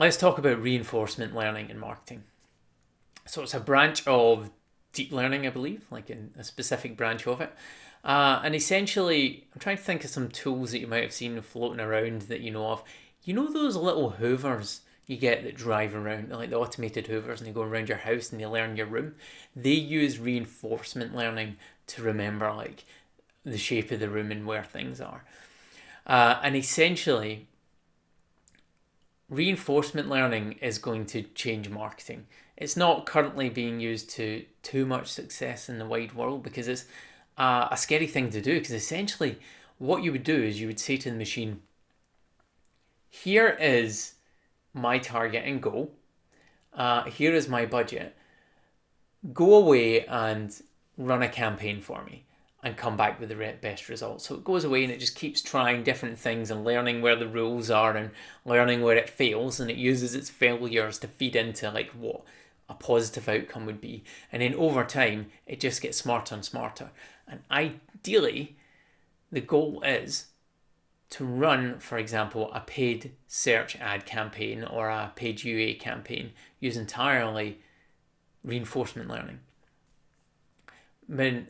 let's talk about reinforcement learning in marketing. So it's a branch of deep learning, I believe, like in a specific branch of it. And essentially, I'm trying to think of some tools that you might have seen floating around that you know of. You know those little hoovers you get that drive around, like the automated hoovers, and they go around your house and they learn your room? They use reinforcement learning to remember like the shape of the room and where things are. And essentially, reinforcement learning is going to change marketing. It's not currently being used to too much success in the wide world because it's a scary thing to do. Because essentially, what you would do is you would say to the machine, here is my target and goal. Here is my budget. Go away and run a campaign for me and come back with the best results. So it goes away and it just keeps trying different things and learning where the rules are and learning where it fails, and it uses its failures to feed into like what a positive outcome would be. And then over time, it just gets smarter and smarter. And ideally, the goal is to run, for example, a paid search ad campaign or a paid UA campaign use entirely reinforcement learning. I mean,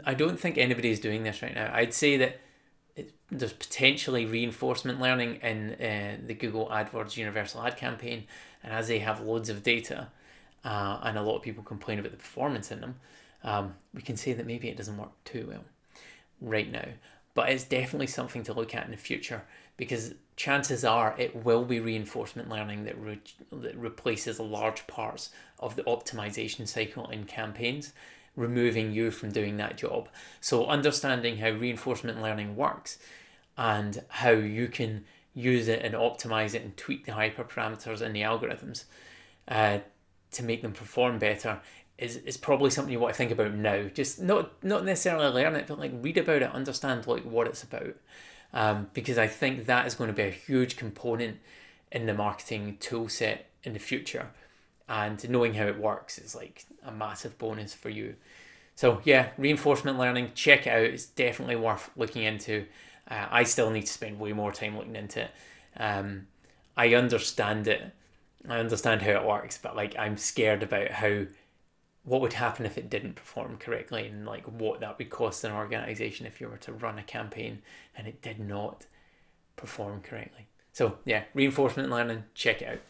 I don't think anybody is doing this right now. I'd say that there's potentially reinforcement learning in the Google AdWords Universal Ad Campaign, and as they have loads of data and a lot of people complain about the performance in them, we can say that maybe it doesn't work too well right now. But it's definitely something to look at in the future, because chances are it will be reinforcement learning that replaces large parts of the optimization cycle in campaigns, removing you from doing that job. So understanding how reinforcement learning works and how you can use it and optimize it and tweak the hyperparameters and the algorithms to make them perform better is probably something you want to think about now. Just not necessarily learn it, but like read about it, understand like what it's about. Because I think that is going to be a huge component in the marketing tool set in the future. And knowing how it works is like a massive bonus for you. So yeah, reinforcement learning, check it out. It's definitely worth looking into. I still need to spend way more time looking into it. I understand it. I understand how it works, but like I'm scared about what would happen if it didn't perform correctly, and like what that would cost an organization if you were to run a campaign and it did not perform correctly. So yeah, reinforcement learning, check it out.